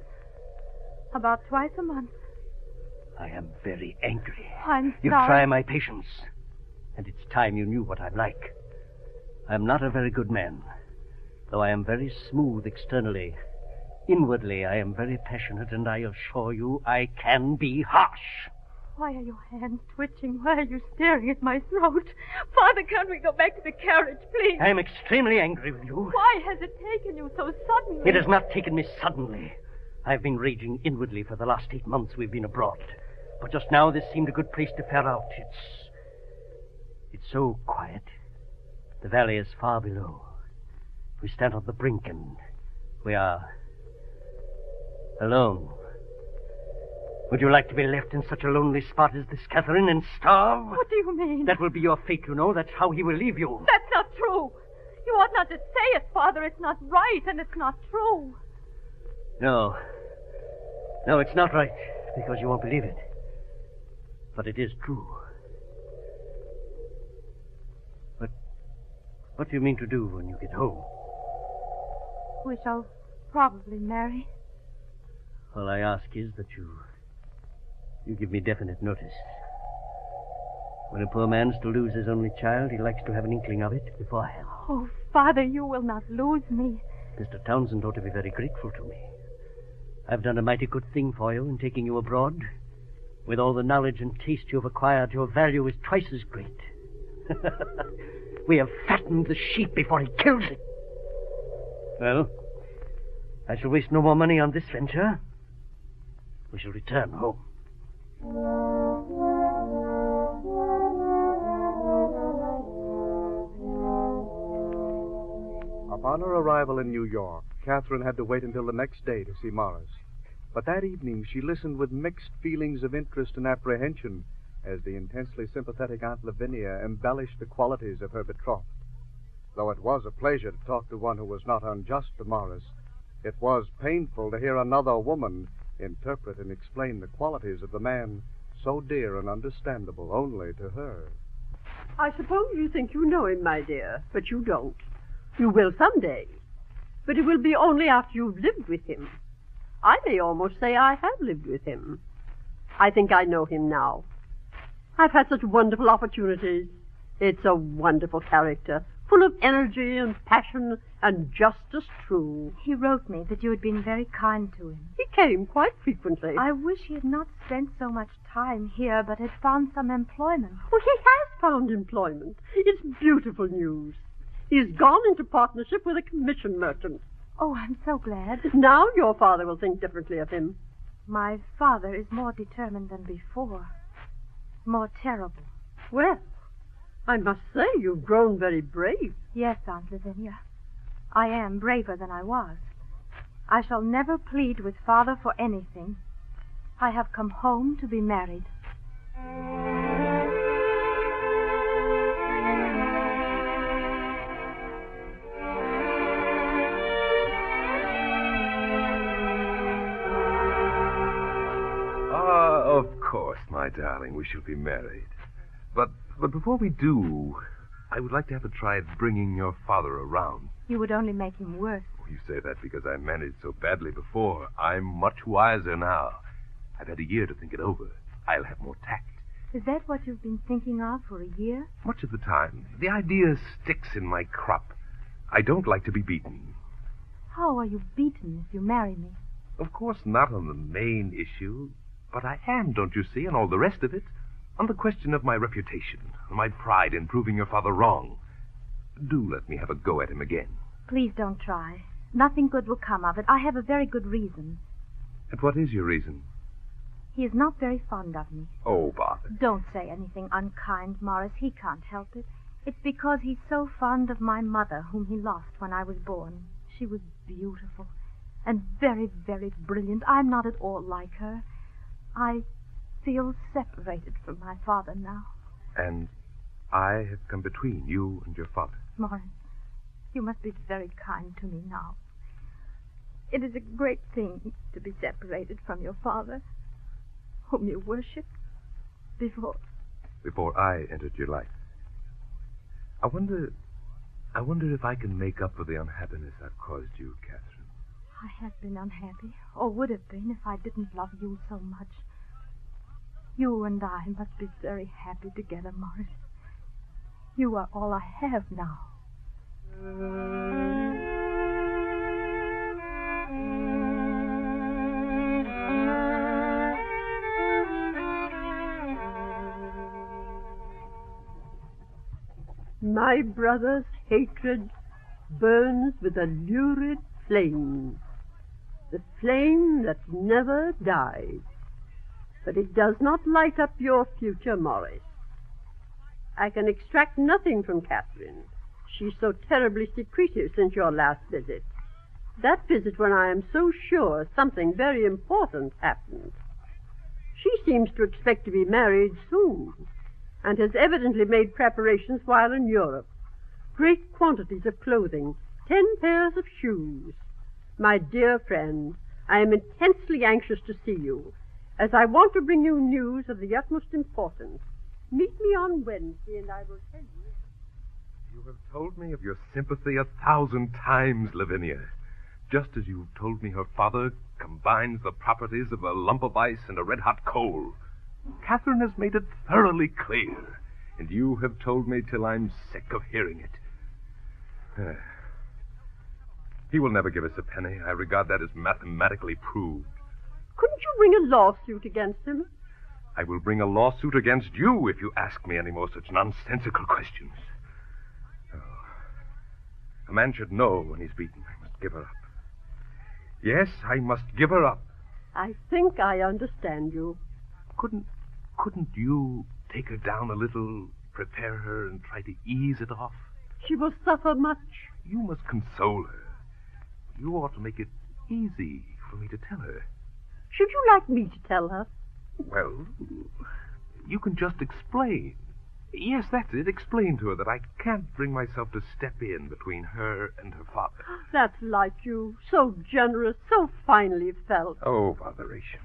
About twice a month. I am very angry. I'm You sorry. try my patience. And it's time you knew what I'm like. I'm not a very good man, though I am very smooth externally. Inwardly, I am very passionate, and I assure you I can be harsh. Why are your hands twitching? Why are you staring at my throat? Father, can't we go back to the carriage, please? I am extremely angry with you. Why has it taken you so suddenly? It has not taken me suddenly. I've been raging inwardly for the last 8 months we've been abroad. But just now this seemed a good place to fare out. It's so quiet. The valley is far below. We stand on the brink and we are alone. Would you like to be left in such a lonely spot as this, Catherine, and starve? What do you mean? That will be your fate, you know. That's how he will leave you. That's not true. You ought not to say it, Father. It's not right, and it's not true. No, it's not right, because you won't believe it. But it is true. But what do you mean to do when you get home? We shall probably marry. All I ask is that you give me definite notice. When a poor man's to lose his only child, he likes to have an inkling of it beforehand. Oh, Father, you will not lose me. Mr. Townsend ought to be very grateful to me. I've done a mighty good thing for you in taking you abroad. With all the knowledge and taste you've acquired, your value is twice as great. We have fattened the sheep before he kills it. Well, I shall waste no more money on this venture. We shall return home. Upon her arrival in New York, Catherine had to wait until the next day to see Morris. But that evening she listened with mixed feelings of interest and apprehension as the intensely sympathetic Aunt Lavinia embellished the qualities of her betrothed. Though it was a pleasure to talk to one who was not unjust to Morris, it was painful to hear another woman interpret and explain the qualities of the man so dear and understandable only to her. I suppose you think you know him, my dear, but you don't. You will someday. But it will be only after you've lived with him. I may almost say I have lived with him. I think I know him now. I've had such wonderful opportunities. It's a wonderful character, full of energy and passion and just as true. He wrote me that you had been very kind to him. He came quite frequently. I wish he had not spent so much time here, but had found some employment. Well, he has found employment. It's beautiful news. He's gone into partnership with a commission merchant. Oh, I'm so glad. Now your father will think differently of him. My father is more determined than before. More terrible. Well, I must say you've grown very brave. Yes, Aunt Lavinia. I am braver than I was. I shall never plead with Father for anything. I have come home to be married. Of course, my darling, we shall be married. But before we do, I would like to have a try at bringing your father around. You would only make him worse. You say that because I managed so badly before. I'm much wiser now. I've had a year to think it over. I'll have more tact. Is that what you've been thinking of for a year? Much of the time. The idea sticks in my crop. I don't like to be beaten. How are you beaten if you marry me? Of course, not on the main issue. But I am, don't you see, and all the rest of it. On the question of my reputation, my pride in proving your father wrong. Do let me have a go at him again. Please don't try. Nothing good will come of it. I have a very good reason. And what is your reason? He is not very fond of me. Oh, bother. Don't say anything unkind, Morris. He can't help it. It's because he's so fond of my mother, whom he lost when I was born. She was beautiful and very, very brilliant. I'm not at all like her. I feel separated from my father now. And I have come between you and your father. Morris, you must be very kind to me now. It is a great thing to be separated from your father, whom you worshipped before I entered your life. I wonder if I can make up for the unhappiness I've caused you, Catherine. I have been unhappy, or would have been if I didn't love you so much. You and I must be very happy together, Morris. You are all I have now. My brother's hatred burns with a lurid flame, the flame that never dies. But it does not light up your future, Morris. I can extract nothing from Catherine. She's so terribly secretive since your last visit. That visit when I am so sure something very important happened. She seems to expect to be married soon, and has evidently made preparations while in Europe. Great quantities of clothing, 10 pairs of shoes. My dear friend, I am intensely anxious to see you, as I want to bring you news of the utmost importance. Meet me on Wednesday, and I will tell you. You have told me of your sympathy 1,000 times, Lavinia. Just as you've told me her father combines the properties of a lump of ice and a red-hot coal. Catherine has made it thoroughly clear, and you have told me till I'm sick of hearing it. He will never give us a penny. I regard that as mathematically proved. Couldn't you bring a lawsuit against him? I will bring a lawsuit against you if you ask me any more such nonsensical questions. Oh. A man should know when he's beaten. I must give her up. Yes, I must give her up. I think I understand you. Couldn't you take her down a little, prepare her, and try to ease it off? She will suffer much. You must console her. You ought to make it easy for me to tell her. Should you like me to tell her? Well, you can just explain. Yes, that's it. Explain to her that I can't bring myself to step in between her and her father. That's like you. So generous, so finely felt. Oh, botheration.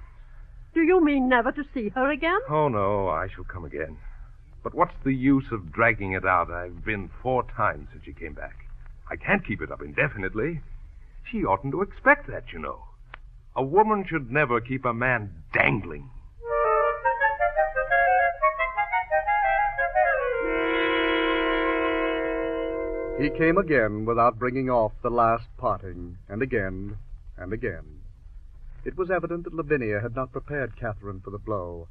Do you mean never to see her again? Oh, no, I shall come again. But what's the use of dragging it out? I've been 4 times since she came back. I can't keep it up indefinitely. She oughtn't to expect that, you know. A woman should never keep a man dangling. He came again without bringing off the last parting, and again, and again. It was evident that Lavinia had not prepared Catherine for the blow,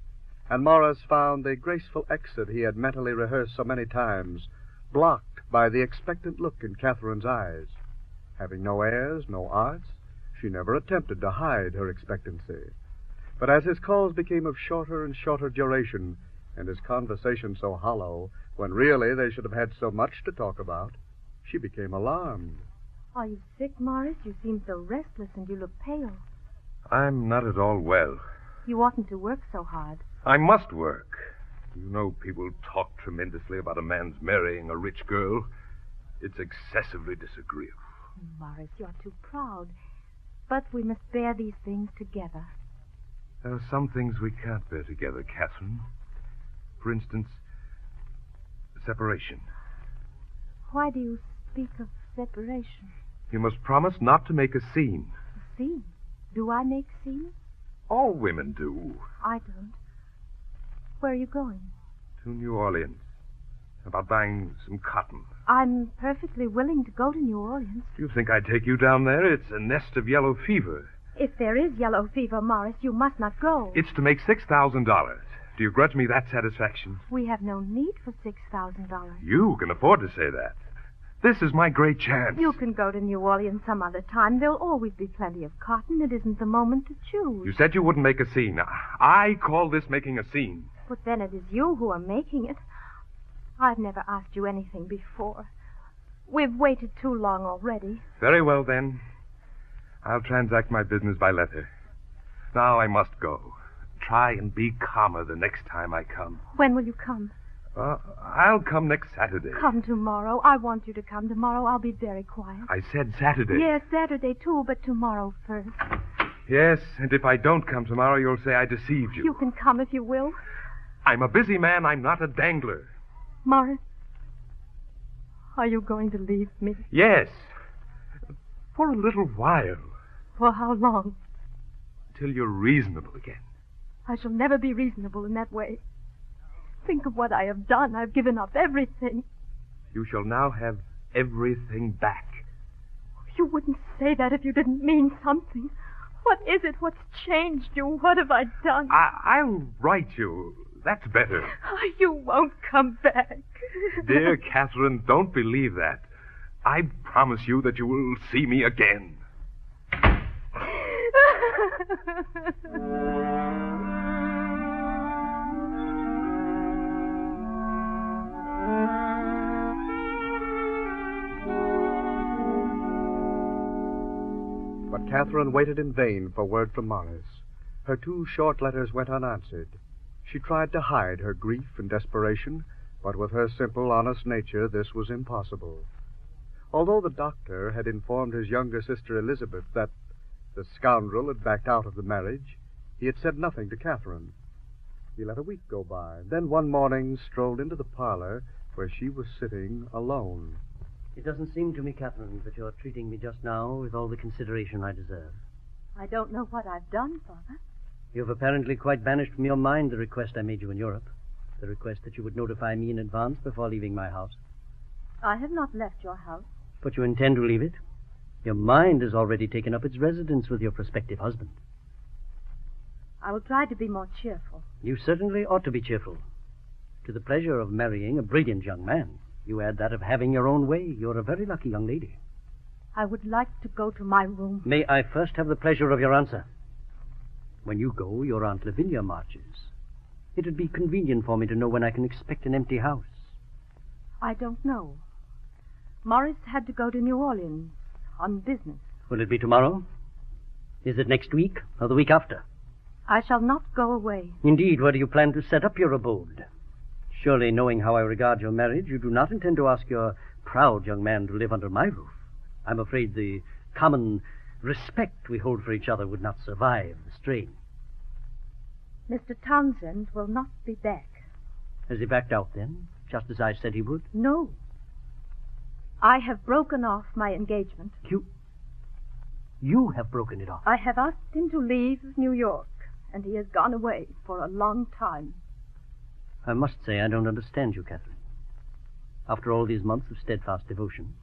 and Morris found the graceful exit he had mentally rehearsed so many times blocked by the expectant look in Catherine's eyes. Having no airs, no arts, she never attempted to hide her expectancy. But as his calls became of shorter and shorter duration, and his conversation so hollow, when really they should have had so much to talk about, she became alarmed. Are you sick, Morris? You seem so restless and you look pale. I'm not at all well. You oughtn't to work so hard. I must work. You know, people talk tremendously about a man's marrying a rich girl. It's excessively disagreeable. Morris, you're too proud. But we must bear these things together. There are some things we can't bear together, Catherine. For instance, separation. Why do you speak of separation? You must promise not to make a scene. A scene? Do I make scenes? All women do. I don't. Where are you going? To New Orleans. About buying some cotton. I'm perfectly willing to go to New Orleans. Do you think I'd take you down there? It's a nest of yellow fever. If there is yellow fever, Morris, you must not go. It's to make $6,000. Do you grudge me that satisfaction? We have no need for $6,000. You can afford to say that. This is my great chance. You can go to New Orleans some other time. There'll always be plenty of cotton. It isn't the moment to choose. You said you wouldn't make a scene. I call this making a scene. But then it is you who are making it. I've never asked you anything before. We've waited too long already. Very well, then. I'll transact my business by letter. Now I must go. Try and be calmer the next time I come. When will you come? I'll come next Saturday. Come tomorrow. I want you to come tomorrow. I'll be very quiet. I said Saturday. Yes, Saturday too, but tomorrow first. Yes, and if I don't come tomorrow, you'll say I deceived you. You can come if you will. I'm a busy man. I'm not a dangler. Morris, are you going to leave me? Yes. For a little while. For how long? Till you're reasonable again. I shall never be reasonable in that way. Think of what I have done. I've given up everything. You shall now have everything back. You wouldn't say that if you didn't mean something. What is it? What's changed you? What have I done? I'll write you. That's better. You won't come back. Dear Catherine, don't believe that. I promise you that you will see me again. But Catherine waited in vain for word from Morris. Her 2 short letters went unanswered. She tried to hide her grief and desperation, but with her simple, honest nature, this was impossible. Although the doctor had informed his younger sister Elizabeth that the scoundrel had backed out of the marriage, he had said nothing to Catherine. He let a week go by, then one morning strolled into the parlor where she was sitting alone. It doesn't seem to me, Catherine, that you're treating me just now with all the consideration I deserve. I don't know what I've done, Father. You've apparently quite banished from your mind the request I made you in Europe. The request that you would notify me in advance before leaving my house. I have not left your house. But you intend to leave it? Your mind has already taken up its residence with your prospective husband. I will try to be more cheerful. You certainly ought to be cheerful. To the pleasure of marrying a brilliant young man, you add that of having your own way. You're a very lucky young lady. I would like to go to my room. May I first have the pleasure of your answer? When you go, your Aunt Lavinia marches. It'd be convenient for me to know when I can expect an empty house. I don't know. Morris had to go to New Orleans on business. Will it be tomorrow? Is it next week or the week after? I shall not go away. Indeed, where do you plan to set up your abode? Surely, knowing how I regard your marriage, you do not intend to ask your proud young man to live under my roof. I'm afraid the common respect we hold for each other would not survive the strain. Mr. Townsend will not be back. Has he backed out, then, just as I said he would? No. I have broken off my engagement. You have broken it off? I have asked him to leave New York, and he has gone away for a long time. I must say I don't understand you, Catherine. After all these months of steadfast devotion,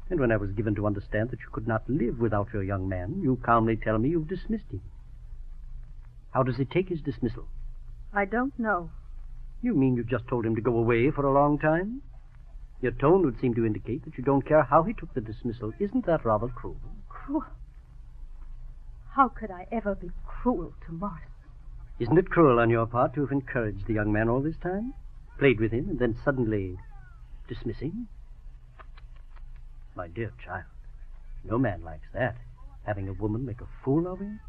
and when I was given to understand that you could not live without your young man, you calmly tell me you've dismissed him. How does he take his dismissal? I don't know. You mean you just told him to go away for a long time? Your tone would seem to indicate that you don't care how he took the dismissal. Isn't that rather cruel? Cruel? How could I ever be cruel to Morris? Isn't it cruel on your part to have encouraged the young man all this time? Played with him and then suddenly dismiss him? My dear child, no man likes that, having a woman make a fool of him.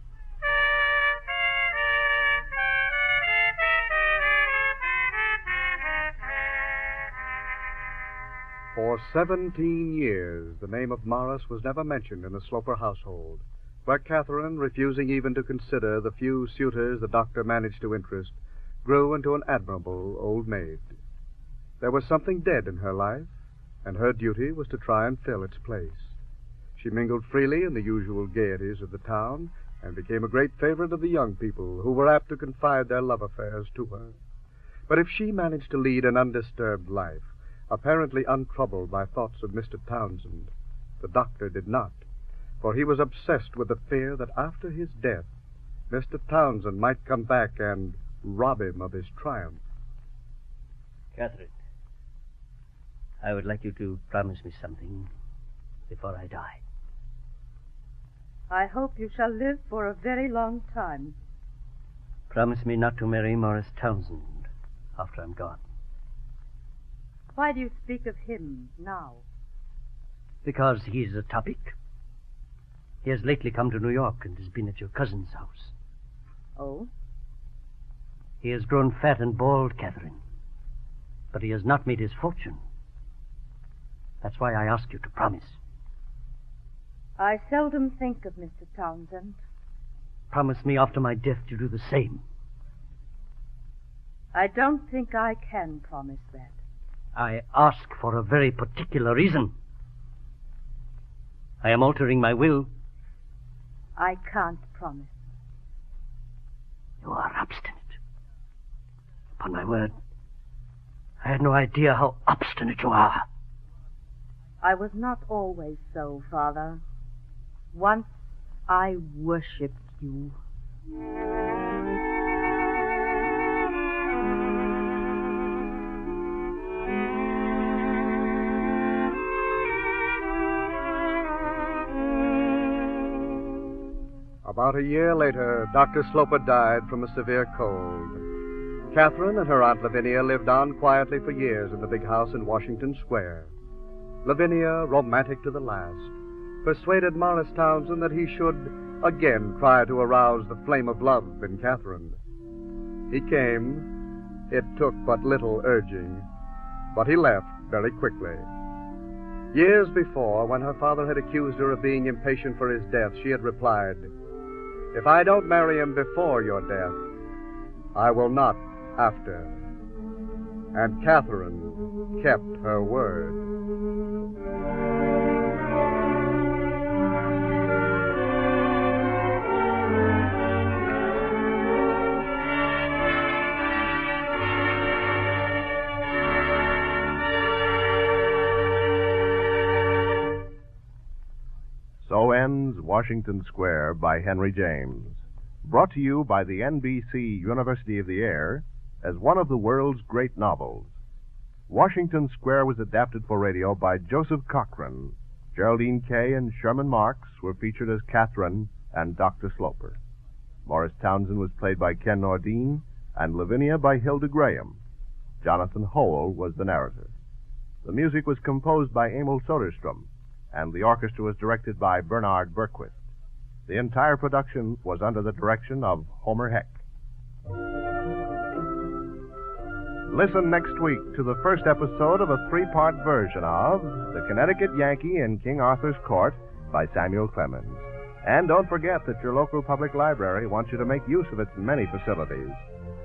For 17 years, the name of Morris was never mentioned in the Sloper household, where Catherine, refusing even to consider the few suitors the doctor managed to interest, grew into an admirable old maid. There was something dead in her life, and her duty was to try and fill its place. She mingled freely in the usual gaieties of the town, and became a great favorite of the young people, who were apt to confide their love affairs to her. But if she managed to lead an undisturbed life, apparently untroubled by thoughts of Mr. Townsend, the doctor did not, for he was obsessed with the fear that after his death, Mr. Townsend might come back and rob him of his triumph. Catherine, I would like you to promise me something before I die. I hope you shall live for a very long time. Promise me not to marry Morris Townsend after I'm gone. Why do you speak of him now? Because he's a topic. He has lately come to New York and has been at your cousin's house. Oh? He has grown fat and bald, Catherine. But he has not made his fortune. That's why I ask you to promise. I seldom think of Mr. Townsend. Promise me after my death to do the same. I don't think I can promise that. I ask for a very particular reason. I am altering my will. I can't promise. You are obstinate. Upon my word, I had no idea how obstinate you are. I was not always so, Father. Once I worshipped you. About a year later, Dr. Sloper died from a severe cold. Catherine and her Aunt Lavinia lived on quietly for years in the big house in Washington Square. Lavinia, romantic to the last, persuaded Morris Townsend that he should again try to arouse the flame of love in Catherine. He came. It took but little urging, but he left very quickly. Years before, when her father had accused her of being impatient for his death, she had replied, "If I don't marry him before your death, I will not after." And Catherine kept her word. So ends Washington Square by Henry James, brought to you by the NBC University of the Air as one of the world's great novels. Washington Square was adapted for radio by Joseph Cochran. Geraldine Kay and Sherman Marks were featured as Catherine and Dr. Sloper. Morris Townsend was played by Ken Nordine, and Lavinia by Hilda Graham. Jonathan Howell was the narrator. The music was composed by Emil Soderstrom, and the orchestra was directed by Bernard Berquist. The entire production was under the direction of Homer Heck. Listen next week to the first episode of a three-part version of The Connecticut Yankee in King Arthur's Court by Samuel Clemens. And don't forget that your local public library wants you to make use of its many facilities.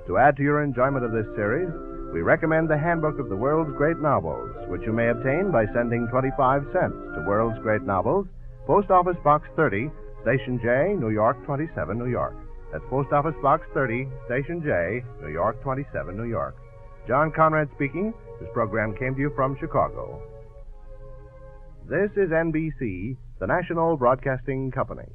To add to your enjoyment of this series, we recommend the Handbook of the World's Great Novels, which you may obtain by sending 25 cents to World's Great Novels, Post Office Box 30, Station J, New York 27, New York. That's Post Office Box 30, Station J, New York 27, New York. John Conrad speaking. This program came to you from Chicago. This is NBC, the National Broadcasting Company.